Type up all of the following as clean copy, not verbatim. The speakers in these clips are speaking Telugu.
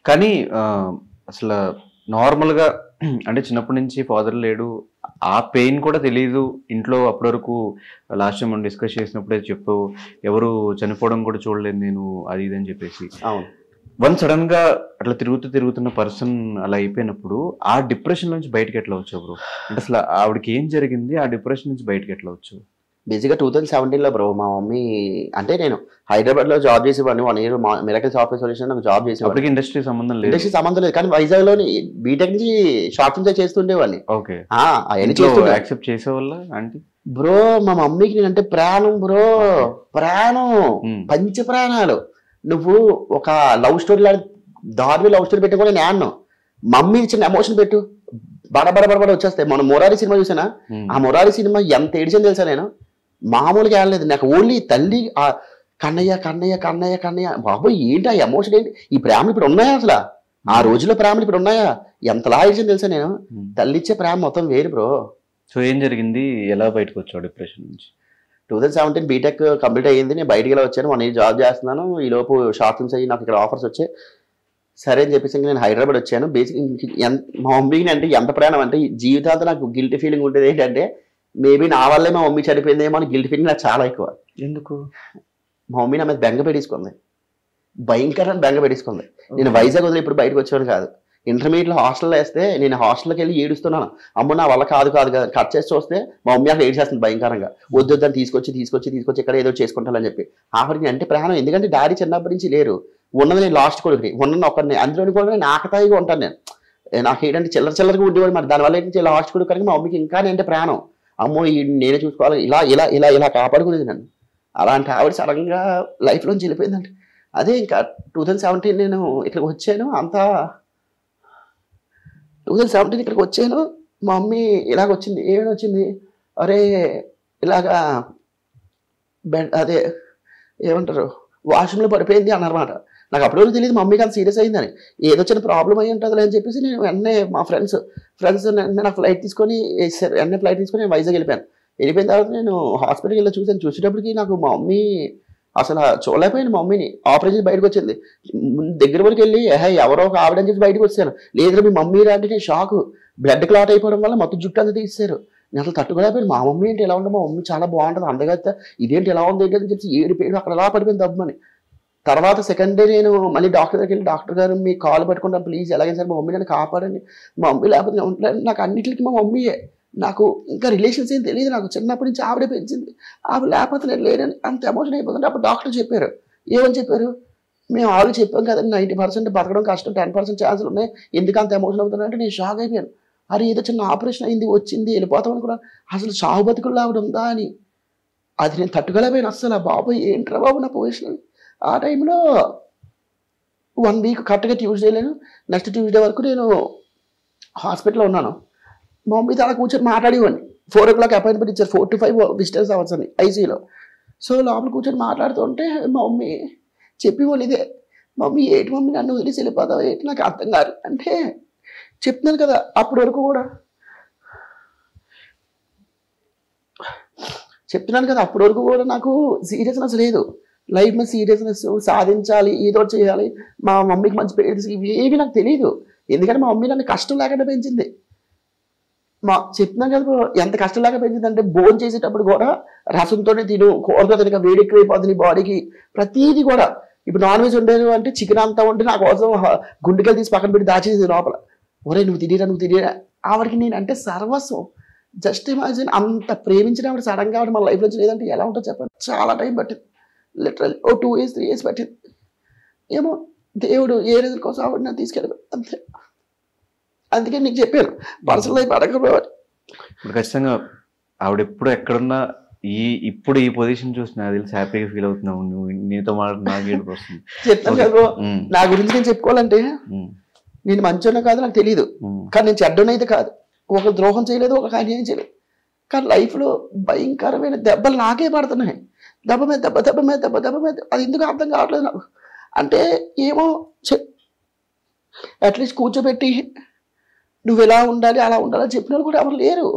కానీ అసలు నార్మల్‌గా అంటే చిన్నప్పటి నుంచి ఫాదర్ లేడు. ఆ పెయిన్ కూడా తెలీదు. ఇంట్లో అప్పటి వరకు లాస్ట్ టైమ్ మనం డిస్కస్ చేసినప్పుడే చెప్పావు. ఎవరు చనిపోవడం కూడా చూడలేదు నేను అది ఇది అని చెప్పేసి. అవును. వన్ సడన్‌గా అట్లా తిరుగుతున్న పర్సన్ అలా అయిపోయినప్పుడు ఆ డిప్రెషన్ నుంచి బయటకి ఎట్లా వచ్చావు బ్రో? అంటే అసలు ఆవిడకి ఏం జరిగింది? ఆ డిప్రెషన్ నుంచి బయటకి ఎట్లా వచ్చావు? బేసిక్‌గా 2017లో బ్రో మా మమ్మీ అంటే నేను హైదరాబాద్‌లో జాబ్ చేసేవాడిని. 1 ఇయర్ మిరాకిల్ సాఫ్ట్‌వేర్ సొల్యూషన్‌లో నాకు జాబ్ చేసేవాడిని. అప్పటికి ఇండస్ట్రీ సంబంధం లేదు. ఇండస్ట్రీ సంబంధం లేదు. కానీ వైజాగ్‌లోని బీటెక్ నుంచి షార్ట్ ఫిల్మ్సే చేస్తుండేవాడిని. ఓకే. అవన్నీ ఇంట్లో చేస్తుండే. యాక్సెప్ట్ చేసేవాళ్ళా ఆంటీ? బ్రో మా మమ్మీకి నేనంటే ప్రాణం బ్రో. ప్రాణం. పంచ ప్రాణాలు. నువ్వు ఒక లవ్ స్టోరీ లాగా దారుణ లవ్ స్టోరీ పెట్టి కూడా నేను ఆడను. మమ్మీ చిన్న ఎమోషన్ పెట్టు బడ వచ్చేస్తాయి. మనం మొరారి సినిమా చూసానా? ఆ మొరారి సినిమా ఎంత ఏడిచని తెలుసా నేను? మామూలుగా ఆడలేదు. నాకు ఓన్లీ తల్లి కన్నయ్య కన్నయ్య కన్నయ్య కన్నయ్య బాబోయ్ ఏంటి ఆ ఎమోషన్ ఏంటి? ఈ ప్రేమలు ఇప్పుడు ఉన్నాయా అసలు? ఆ రోజుల్లో ప్రేమలు ఇప్పుడు ఉన్నాయా? ఎంతలా ఏడిచని తెలుసా నేను? తల్లిచ్చే ప్రేమ మొత్తం వేరు బ్రో. సో ఏం జరిగింది? ఎలా బయటకు వచ్చావు డిప్రెషన్ నుంచి? 2017 బీటెక్ కంప్లీట్ అయ్యింది. నేను బయటికి ఇలా వచ్చాను. 1 ఇయర్ జాబ్ చేస్తున్నాను. ఈ లోపు షార్ట్ ఫిల్మ్స్ అయ్యి నాకు ఇక్కడ ఆఫర్స్ వచ్చాయి. సరే అని చెప్పేసి నేను హైదరాబాద్ వచ్చాను. బేసిక్ మా మమ్మీకి అంటే ఎంత ప్రాణం అంటే జీవితాంతం నాకు గిల్టీ ఫీలింగ్ ఉంటుంది. ఏంటంటే మేబీ నా వల్లే మా మమ్మీ చనిపోయిందేమో అని గిల్టీ ఫీలింగ్ నాకు చాలా ఎక్కువ. ఎందుకు? మా మమ్మీ నా మీద బెంగ పెట్టేసుకుంది. భయంకరమైన బెంగ పెట్టేసుకుంది. నేను వైజాగ్ వదిలి ఇప్పుడు బయటకు వచ్చేవాడు కాదు. ఇంటర్మీడియట్లో హాస్టల్లో వేస్తే నేను హాస్టల్కి వెళ్ళి ఏడుస్తున్నాను. అమ్మ నా వల్ల కాదు కట్ చేసి చూస్తే మా మమ్మీ అక్కడ ఏడ్చేస్తుంది భయంకరంగా. వద్దు దాన్ని తీసుకొచ్చి ఇక్కడ ఏదో చేసుకుంటానని చెప్పి. ఆఖరికి అంటే ప్రాణం. ఎందుకంటే డాడీ చిన్నప్పటి నుంచి లేరు. ఉన్నది నేను లాస్ట్ కొడుకుని. ఉన్నది ఒకరిని. అందులోని కూడా నేను ఆకతాయిగా ఉంటాను నేను. నాకు ఏంటంటే చిల్లరగా ఉండేవాడు. మరి దానివల్ల ఏంటంటే లాస్ట్ కొడుకు కనుక మా మమ్మీకి ఇంకా అంటే ప్రాణం. అమ్మో నేనే చూసుకోవాలి ఇలా కాపాడుకునేది నన్ను. అలాంటి ఆవిడ సడన్గా లైఫ్లోంచి వెళ్ళిపోయిందండి. అదే ఇంకా 2017 నేను ఇక్కడికి వచ్చాను. అంతా 2017 ఇక్కడికి వచ్చాను. మా మమ్మీ ఇలాగ వచ్చింది. ఏమైనా వచ్చింది? అరే ఇలాగా అదే ఏమంటారు వాష్రూమ్లో పడిపోయింది అన్నమాట. నాకు అప్పటివరకు తెలియదు మా మమ్మీకి అంత సీరియస్ అయిందని. ఏదో చిన్న ప్రాబ్లం అయ్యి ఉంటుంది అని చెప్పేసి నేను వెంటనే మా ఫ్రెండ్స్ నాకు ఫ్లైట్ తీసుకొని వెంటనే ఫ్లైట్ తీసుకొని నేను వైజాగ్ వెళ్ళిపోయాను. వెళ్ళిపోయిన తర్వాత నేను హాస్పిటల్కి వెళ్ళి చూసేటప్పటికి నాకు మా మమ్మీ అసలు చూడలేకపోయాను. మా మమ్మీని ఆపరేషన్ బయటకు వచ్చింది. దగ్గర వరకు వెళ్ళి ఎవరో ఒక ఆవిడని చెప్పి బయటకు వచ్చాను. లేదు మీ మమ్మీ అంటే నేను షాక్. బ్లడ్ క్లాట్ అయిపోవడం వల్ల మొత్తం జుట్టు అంతా తీసేశారు. నేను అసలు తట్టుకోలేకపోయాను. మా మమ్మీ ఏంటి ఎలా ఉండదు? మా మమ్మీ చాలా బాగుంటుంది అందగత్త. ఇదేంటి ఎలా ఉంది అని చెప్పి ఏడిపోయాడు. అక్కడ ఎలా పడిపోయింది దబ్బని. తర్వాత సెకండ్ డే నేను మళ్ళీ డాక్టర్ దగ్గరికి వెళ్ళి డాక్టర్ గారు మీ కాల్ పట్టుకుంటాను ప్లీజ్ ఎలాగైనా సరే మా మమ్మీ నన్ను కాపాడండి. మా మమ్మీ లేకపోతే నేను ఉండలేదు. నాకు అన్నింటికి మా మమ్మీయే. నాకు ఇంకా రిలేషన్స్ ఏం తెలియదు. నాకు చిన్నప్పటి నుంచి ఆవిడే పెంచింది. ఆవిడ లేకపోతే నేను లేనని అంత ఎమోషన్ అయిపోతుంది. అప్పుడు డాక్టర్ చెప్పారు. ఏమని చెప్పారు? మేము ఆల్రెడీ చెప్పాం కదండి 90% బతకడం కష్టం, 10% ఛాన్సులు ఉన్నాయి. ఎందుకు అంత ఎమోషన్ అవుతున్నా అంటే నేను షాక్ అయిపోయాను. అరే ఏదో చిన్న ఆపరేషన్ అయింది వచ్చింది వెళ్ళిపోతాం అనుకున్నాను. అసలు చావు బతుకుల్లో ఆవిడ ఉందా అని. అది నేను తట్టుకోలేకపోయాను అస్సలు. బాబోయ్ ఏంట్రా బాబు నా పొజిషన్. ఆ టైంలో 1 వీక్ కరెక్ట్గా ట్యూస్డే లేను. నెక్స్ట్ ట్యూస్డే వరకు నేను హాస్పిటల్లో ఉన్నాను. మా మమ్మీ అలా కూర్చొని మాట్లాడేవాడిని. 4 o'clock అపాయింట్మెంట్ ఇచ్చారు. 4 to 5 విజిటర్స్ అవర్స్ అని ఐసీయూలో. సో లోపల కూర్చొని మాట్లాడుతుంటే మా మమ్మీ చెప్పేవాళ్ళు ఇదే. మమ్మీ ఏంటి మమ్మీ నన్ను వదిలేసి వెళ్ళిపోతావు ఏంటి నాకు అర్థం కాదు అంటే చెప్తున్నాను కదా. అప్పటి వరకు కూడా చెప్తున్నాను కదా అప్పటి వరకు కూడా నాకు సీరియస్నెస్ లేదు. లైఫ్ మీద సీరియస్నెస్ సాధించాలి ఏదో చేయాలి మా మమ్మీకి మంచి పేరు ఇవేవి నాకు తెలియదు. ఎందుకంటే మా మమ్మీ నన్ను కష్టం లేకుండా పెంచింది. చెప్తున్నాను కదా ఎంత కష్టం లేక పెంచింది అంటే భోజనం చేసేటప్పుడు కూడా రసంతోనే తిను, కూరతో తినక వేడి ఎక్కువైపోతుంది బాడీకి. ప్రతిదీ కూడా ఇప్పుడు నాన్ వెజ్ ఉండేది అంటే చికెన్ అంతా ఉంటే నా కోసం గుండెకాయలు తీసి పక్కన పెట్టి దాచేది లోపల. ఒరే నువ్వు తినేరా ఆవిడకి నేను అంటే సర్వస్వం. జస్ట్ ఇమాజిన్ అంత ప్రేమించిన ఆవిడ సడన్గా ఆవిడ మన లైఫ్ నుంచి లేదంటే ఎలా ఉంటుందో చెప్పండి. చాలా టైం పట్టింది. లిటరల్ 2 years 3 years పట్టింది. ఏమో దేవుడు ఏ రీజన్ కోసం ఆవిడ నన్ను తీసుకెళ్ళిపోయి అంతే. అందుకే నీకు చెప్పాను పర్సనల్ లైఫ్ అడగకపోవాలి. ఇప్పుడు ఖచ్చితంగా ఆవిడ ఎప్పుడు ఎక్కడున్నా ఇప్పుడు ఈ పొజిషన్ చూసి నాకు తెలిసి హ్యాపీగా ఫీల్ అవుతున్నావు. నువ్వు నీతో నాకు వస్తుంది చెప్తాను కదా నా గురించి నేను చెప్పుకోవాలంటే నేను మంచోనే కాదు నాకు తెలియదు. కానీ నేను చెడ్డనైతే కాదు. ఒక ద్రోహం చేయలేదు, ఒక అన్యాయం చేయలేదు. కానీ లైఫ్లో భయంకరమైన దెబ్బలు నాకే పడుతున్నాయి. దెబ్బ మీద అది ఎందుకు అర్థం కావట్లేదు నాకు. అంటే ఏమో అట్లీస్ట్ కూర్చోబెట్టి నువ్వు ఎలా ఉండాలి అలా ఉండాలని చెప్పిన వాళ్ళు కూడా ఎవరు లేరు.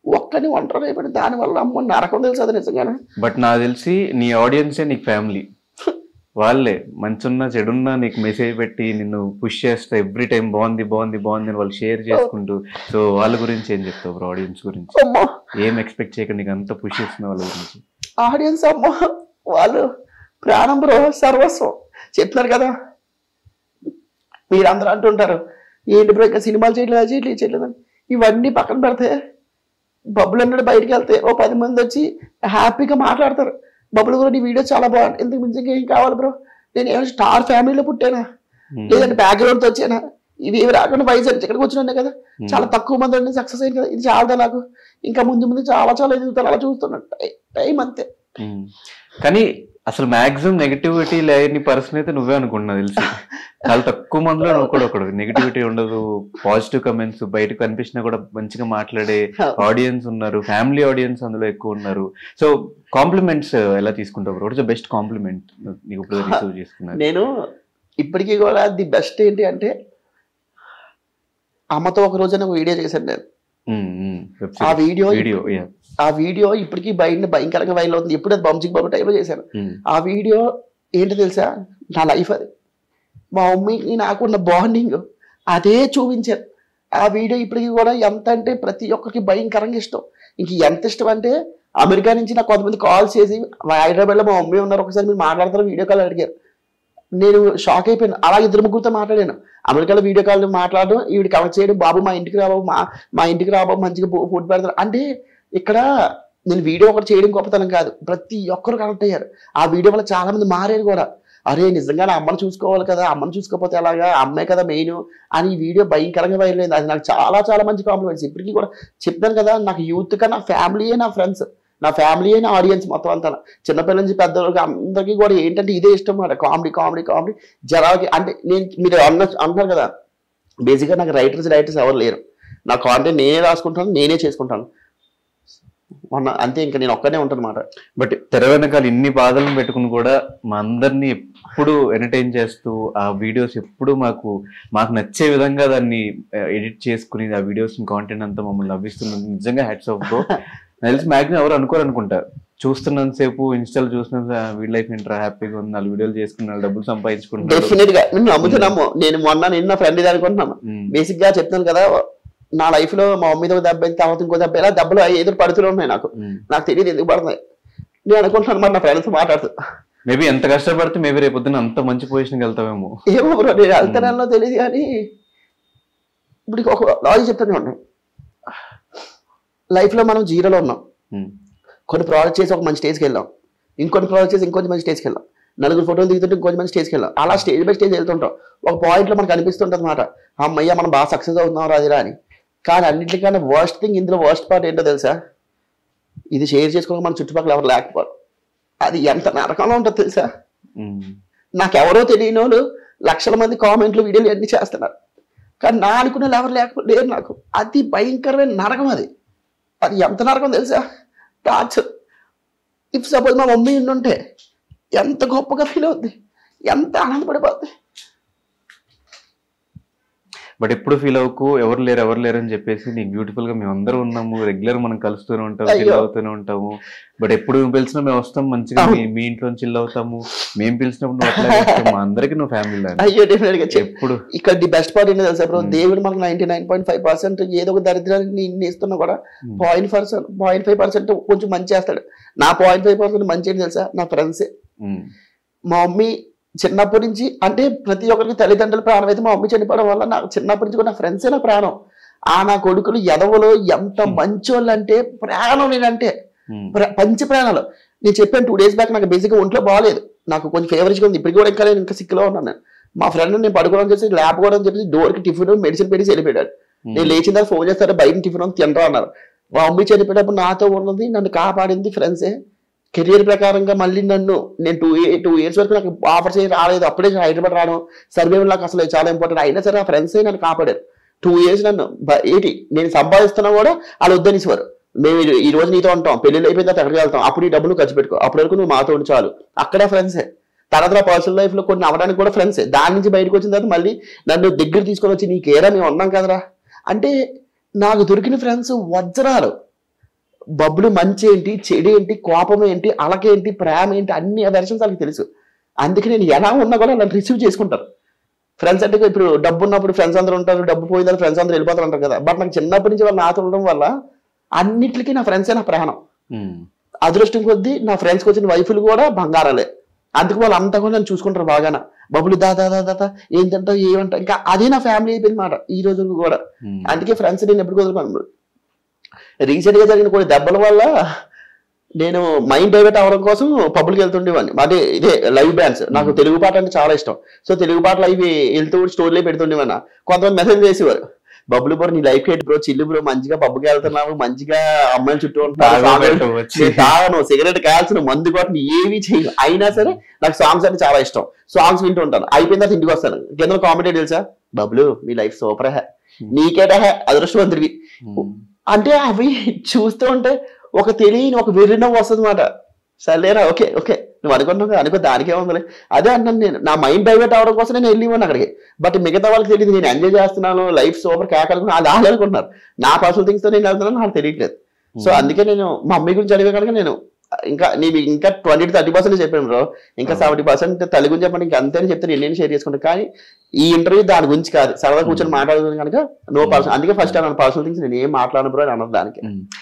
ఒక్కని ఒంటరి అయిపోయి దానివల్ల అమ్మ నరకం తెలుసు అది నిజంగానే. బట్ నాకు తెలిసి నీ ఆడియన్సే నీకు ఫ్యామిలీ. వాళ్ళే మంచున్నా చెడున్నా నీకు మెసేజ్ పెట్టి నిన్ను పుష్ చేస్తా ఎవ్రీ టైం బాగుంది బాగుంది బాగుంది అని వాళ్ళు షేర్ చేసుకుంటూ. సో వాళ్ళ గురించి ఏం చెప్తావు బ్రో, ఆడియన్స్ గురించి? అమ్మా ఏం ఎక్స్పెక్ట్ చేయకుండా నీకు అంత పుష్ చేస్తున్న వాళ్ళ గురించి? ఆడియన్స్ అమ్మా వాళ్ళు ప్రాణం బ్రో, సర్వస్వం. చెప్తున్నారు కదా, మీరందరూ అంటుంటారు ఏంటి బ్రో ఇంకా సినిమాలు చేయట్లేదు అని. ఇవన్నీ పక్కన పెడితే బబ్బులు అన్నాడు బయటికి వెళ్తే ఓ 10 మంది వచ్చి హ్యాపీగా మాట్లాడతారు, బబ్బులు కూడా నీ వీడియో చాలా బాగుంది, ఇంతకు మించి ఏం కావాలి బ్రో, నేను ఏమైనా స్టార్ ఫ్యామిలీలో పుట్టానా లేదంటే బ్యాక్గ్రౌండ్తో వచ్చానా, ఇవి ఏమి రాకుండా వైజాగ్ ఇక్కడికి వచ్చినా కదా, చాలా తక్కువ మంది అండి సక్సెస్ అయింది కదా, ఇది చాలా నాకు ఇంకా ముందు చాలా చాలా ఎదుగుతాను, అలా చూస్తున్నాను టైం అంతే. కానీ అసలు మాక్సిమం నెగిటివిటీ లేని పర్సన్ అయితే నువ్వే అనుకుంటున్నా తెలిసి. చాలా తక్కువ మందిలో నువ్వు కూడా ఒకడు, నెగిటివిటీ ఉండదు, పాజిటివ్ కమెంట్స్ బయటకు కనిపించినా కూడా మంచిగా మాట్లాడే ఆడియన్స్ ఉన్నారు, ఫ్యామిలీ ఆడియన్స్ అందులో ఎక్కువ ఉన్నారు. సో కాంప్లిమెంట్స్ ఎలా తీసుకుంటావు? What is the best compliment నీకు ఇప్పుడు రిసీవ్ చేసుకున్నారు? నేను ఇప్పటికీ కూడా ది బెస్ట్ ఏంటి అంటే, అమ్మతో ఒక రోజు నాకు వీడియో చేశాను నేను. ఆ వీడియో ఇప్పటికీ భయంకరంగా వైరల్ అవుతుంది. ఎప్పుడు అది బంజింగ్ బాబు టైంలో చేశాను. ఆ వీడియో ఏంటో తెలుసా, నా లైఫ్ అది, మా మమ్మీకి నాకున్న బాండింగ్ అదే చూపించాను. ఆ వీడియో ఇప్పటికీ కూడా ఎంత అంటే ప్రతి ఒక్కరికి భయంకరంగా ఇష్టం. ఇంక ఎంత ఇష్టం అంటే అమెరికా నుంచి నాకు కొంతమంది కాల్స్ చేసి, హైదరాబాద్లో మా మమ్మీ ఉన్నారు, ఒకసారి మీరు మాట్లాడతారు వీడియో కాల్ అడిగారు. నేను షాక్ అయిపోయాను. అలా 2-3 మాట్లాడాను. అమెరికాలో వీడియో కాల్ మాట్లాడడం, ఈవిడ కనెక్ట్ చేయడం, బాబు మా ఇంటికి రాబాబు, మా ఇంటికి రాబాబు మంచిగా ఫుడ్ పెడతారు అంటే. ఇక్కడ నేను వీడియో ఒకటి చేయడం గొప్పతనం కాదు, ప్రతి ఒక్కరు కనెక్ట్ అయ్యారు. ఆ వీడియో వల్ల చాలా మంది మారారు కూడా. అరే నిజంగానే అమ్మను చూసుకోవాలి కదా, అమ్మను చూసుకోకపోతే ఎలాగా, అమ్మే కదా మెయిన్ అని ఈ వీడియో భయంకరంగా వైరల్ అయింది. అది నాకు చాలా చాలా మంచి కాంప్లిమెంట్స్. ఇప్పటికీ కూడా చెప్తాను కదా, నాకు యూత్ కన్నా నా ఫ్యామిలీయే నా ఫ్రెండ్స్, నా ఫ్యామిలీయే నా ఆడియన్స్ మొత్తం అంతా. చిన్నపిల్లల నుంచి పెద్దవాళ్ళకి అందరికీ కూడా ఏంటంటే ఇదే ఇష్టం అన్నమాట, కామెడీ కామెడీ కామెడీ జనాలకి. అంటే మీరు అంటున్నారు కదా, బేసిక్గా నాకు రైటర్స్ ఎవరు లేరు. నా కాంటెంట్ నేనే రాసుకుంటాను, నేనే చేసుకుంటాను అంతే. ఇంకా నేను ఒక్కనే ఉంటాను అన్నమాట. బట్ తెర వెనకాల ఇన్ని బాధలను పెట్టుకుని కూడా మా అందరినీ ఎప్పుడు ఎంటర్టైన్ చేస్తూ ఆ వీడియోస్ ఎప్పుడు మాకు నచ్చే విధంగా దాన్ని ఎడిట్ చేసుకుని ఆ వీడియోస్ కాంటెంట్ అంతా మమ్మల్ని నవ్విస్తున్నది నిజంగా హ్యాట్స్ ఆఫ్ బ్రో. తెలిసి మ్యాక్సిమం ఎవరు అనుకోరనుకుంటా, చూస్తున్నంత సేపు ఇన్స్టాల్ చూస్తున్న వీడి లైఫ్ ఏంట్రా హ్యాపీగా ఉంది, 4 వీడియోలు చేసుకున్నాడు, డబ్బులు సంపాదించుకుంటున్నాడు. డెఫినెట్ గా నేను నమ్ముతున్నాము. నేను నిన్న ఫ్రెండ్ అనుకుంటున్నాను. బేసిక్ గా చెప్తున్నాను కదా, నా లైఫ్ లో మా మమ్మీతో దెబ్బ తర్వాత ఇంకో దెబ్బ, ఇలా దెబ్బలు ఎదురు పడుతూనే ఉన్నాయి. నాకు తెలియదు ఎందుకు పడుతున్నాయి. నేను అనుకుంటున్నాను మరి నా ఫ్రెండ్స్ మాట్లాడుతూ, మేబీ ఎంత కష్టపడితే మేబీ రేపొద్దున అంత మంచి పొజిషన్కి వెళ్తామేమో. ఏమో బ్రో, నేను వెళ్తానో తెలియదు. కానీ ఇప్పుడు ఒక లాజిక్ చెప్తానే ఉన్నాను, లైఫ్ లో మనం జీరోలో ఉన్నాం, కొన్ని ప్రాజెక్ట్ చేసి ఒక మంచి స్టేజ్కి వెళ్ళాం, ఇంకొన్ని ప్రాజెక్ట్ చేసి ఇంకొంచెం మంచి స్టేజ్కి వెళ్ళాం, 4 ఫోటోలు దిగుతుంటే ఇంకొంచెం మంచి స్టేజ్కి వెళ్ళాం. అలా స్టేజ్ బై స్టేజ్ వెళ్తుంటాం. ఒక పాయింట్లో మనకు అనిపిస్తుంటుంది అన్నమాట, అమ్మయ్య మనం బాగా సక్సెస్ అవుతున్నాం రాదిరా అని. కానీ అన్నింటికన్నా వర్స్ట్ థింగ్ ఇందులో, వర్స్ట్ పార్ట్ ఏంటో తెలుసా, ఇది షేర్ చేసుకోవడం మన చుట్టుపక్కల ఎవరు లేకపోవడం. అది ఎంత నరకంలో ఉంటుందో తెలుసా. నాకెవరో తెలియని వాళ్ళు లక్షల మంది కామెంట్లు వీడియోలు అన్నీ చేస్తున్నారు, కానీ నా అనుకునే వాళ్ళు ఎవరు లేరు నాకు. అది భయంకరమైన నరకం. అది ఎంత నరకం తెలుసా, టార్చర్. ఇఫ్ సపోజ్ మా మమ్మీ ఉంటే ఎంత గొప్పగా ఫీల్ అవుద్ది, ఎంత ఆనందపడిపోద్ది. బట్ ఎప్పుడు ఫీల్ అవ్వకు, ఎవరు లేరు అని చెప్పేసి నీకు బ్యూటిఫుల్ గా మేము అందరూ ఉన్నాము, రెగ్యులర్ మనం కలుస్తూనే ఉంటాము, చిల్ అవుతూనే ఉంటాము. బట్ ఎప్పుడు నువ్వు పిలిచినా మేము వస్తాం, మంచిగా మీ ఇంట్లో చిల్ అవుతాము. మేము పిలిచినప్పుడు నువ్వు అట్లా మా అందరికి నువ్వు ఫ్యామిలీ. అయ్యో డెఫినెట్ గా ఎప్పుడు ఇక్కడ ది బెస్ట్ పార్ట్ ఏంటో తెలుసా బ్రో, దేవుడు మనకు 99.5% ఏదో ఒక దరిద్రాన్ని ఇస్తున్నా కూడా 0.5% కొంచెం మంచి చేస్తాడు. నా 0.5% మంచి ఏంటి తెలుసా, నా ఫ్రెండ్సే. మా మమ్మీ చిన్నప్పటి నుంచి, అంటే ప్రతి ఒక్కరికి తల్లిదండ్రుల ప్రాణం అయితే మా మమ్మీ చనిపోవడం వల్ల నాకు చిన్నప్పటి నుంచి కూడా నా ఫ్రెండ్సే నా ప్రాణం. నా కొడుకులు ఎదవలో ఎంత మంచోళ్ళు అంటే ప్రాణం. నేనంటే పంచి ప్రాణాలు. నేను చెప్పాను 2 days బ్యాక్ నాకు బేసిక్గా ఒంట్లో బాగాలేదు, నాకు కొంచెం ఫేవరేజ్గా ఉంది. ఇప్పటికి కూడా ఇంకా సిక్లో ఉన్నాను నేను. మా ఫ్రెండ్ నేను పడుకోవడం చేసి ల్యాబ్ కూడా అని చెప్పేసి డోర్కి టిఫిన్ మెడిసిన్ పెట్టి వెళ్ళిపోయాడు. నేను లేచిన తర్వాత ఫోన్ చేస్తారా బయట టిఫిన్ తింటా అన్నారు. మా మమ్మీ చనిపోయేటప్పుడు నాతో ఉన్నది, నన్ను కాపాడింది ఫ్రెండ్సే. కెరియర్ ప్రకారంగా మళ్ళీ నేను 2 years వరకు నాకు ఆఫర్స్ ఏం రాలేదు. అప్పుడే హైదరాబాద్ రావడం, సర్వైవల్ నాకు అసలు చాలా ఇంపార్టెంట్. అయినా సరే ఆ ఫ్రెండ్సే నన్ను కాపాడారు. 2 years నన్ను నేను సంపాదిస్తున్నా కూడా వాళ్ళు వద్దనిసేవారు. మేము ఈ రోజు నీతో ఉంటాం, పెళ్ళిళ్ళు అయిపోయిన తర్వాత ఎక్కడికి వెళ్తాం, అప్పుడు ఈ డబ్బులు ఖర్చు పెట్టుకో, అప్పటి వరకు నువ్వు మాతో ఉండి చాలు. అక్కడే ఫ్రెండ్సే. తర్వాత పర్సనల్ లైఫ్ లో కొన్ని అవ్వడానికి కూడా ఫ్రెండ్సే. దాని నుంచి బయటకు వచ్చిన తర్వాత మళ్ళీ నన్ను దగ్గర తీసుకొని వచ్చి నీకేరా మేము ఉన్నాం కదరా అంటే, నాకు దొరికిన ఫ్రెండ్స్ వజ్రాలు. బబ్బులు మంచి ఏంటి, చెడు ఏంటి, కోపం ఏంటి, అలకేంటి, ప్రేమ ఏంటి, అన్ని వెర్షన్స్ వాళ్ళకి తెలుసు. అందుకే నేను ఎలా ఉన్నా కూడా నన్ను రిసీవ్ చేసుకుంటారు. ఫ్రెండ్స్ అంటే ఇప్పుడు డబ్బు ఉన్నప్పుడు ఫ్రెండ్స్ అందరూ ఉంటారు, డబ్బు పోయిందని ఫ్రెండ్స్ అందరూ వెళ్ళిపోతారు అంటారు కదా. బట్ నాకు చిన్నప్పటి నుంచి వాళ్ళు నాతో ఉండడం వల్ల అన్నిటికీ నా ఫ్రెండ్సే నా ప్రాణం. అదృష్టం కొద్దీ నా ఫ్రెండ్స్కి వచ్చిన వైఫులు కూడా బంగారాలే. అందుకు వాళ్ళు అంతా కూడా నన్ను చూసుకుంటారు బాగానే. బబ్బులు దాదా ఏంటంటావు ఏమంటా, ఇంకా అదే నా ఫ్యామిలీ అయిపోయింది మాట ఈ రోజు కూడా. అందుకే ఫ్రెండ్స్ నేను ఎప్పుడు వదులుకోను. రీసెంట్ గా జరిగిన కొన్ని దెబ్బల వల్ల నేను మైండ్ డైవర్ట్ అవ్వడం కోసం పబ్లిక్ వెళ్తుండేవాడిని. అదే ఇదే లైవ్ బ్యాండ్స్, నాకు తెలుగు పాట అంటే చాలా ఇష్టం. సో తెలుగు పాటలు అవి వెళ్తూ స్టోరీలో పెడుతుండేవాడిని. కొంతమంది మెసేజ్ చేసేవారు, బబ్బులు బ్రో నీ లైఫ్ ఏంటి బ్రో, చిల్లు బ్రో, మంచిగా పబ్కి వెళ్తున్నావు, మంచిగా అమ్మాయిల చుట్టూ ఉంటాను, సిగరెట్ కాల్సిన, మందు కొట్టిన ఏవి చేయను. అయినా సరే నాకు సాంగ్స్ అంటే చాలా ఇష్టం. సాంగ్స్ వింటూ ఉంటాను. అయిపోయిన తర్వాత ఇంటికి వస్తాను. కింద కామెంట్ తెలుసా, బబ్బులు నీ లైఫ్ సూపర్ హే, నీకేట హే, అదృష్టవంతుడివి అంటే అవి చూస్తూ ఉంటే ఒక తెలియని ఒక వెర్రినవ్వు వస్తుంది మాట. సరేరా ఓకే ఓకే నువ్వు అనుకున్నావు అనుకో, దానికే ఉందిలే. అదే అంటాను నేను, నా మైండ్ డైవర్ట్ అవడం కోసం నేను వెళ్ళివ్వను అక్కడికి. బట్ మిగతా వాళ్ళకి తెలియదు నేను ఎంజాయ్ చేస్తున్నాను, లైఫ్ సూపర్ కేకలుకున్నాను, అది వాళ్ళు అనుకుంటున్నారు. నా పర్సనల్ థింగ్స్ తో నేను వెళ్తున్నాను, నాకు తెలియట్లేదు. సో అందుకే నేను మా మమ్మీ గురించి అడిగే కనుక నేను ఇంకా 20-30% చెప్పాను బ్రో, ఇంకా 70% తల్లి గురించి చెప్పండి, ఇంకా అంతే చెప్తాను, ఎన్ని షేర్ చేసుకుంటాను. కానీ ఈ ఇంటర్వ్యూ దాని గురించి కాదు, సరదా కూర్చొని మాట్లాడుతుంది కనుక నో పర్సనల్. అందుకే ఫస్ట్ నా పర్సనల్ థింగ్స్ నేను ఏం మాట్లాడను బ్రో అని అన్నది దానికి.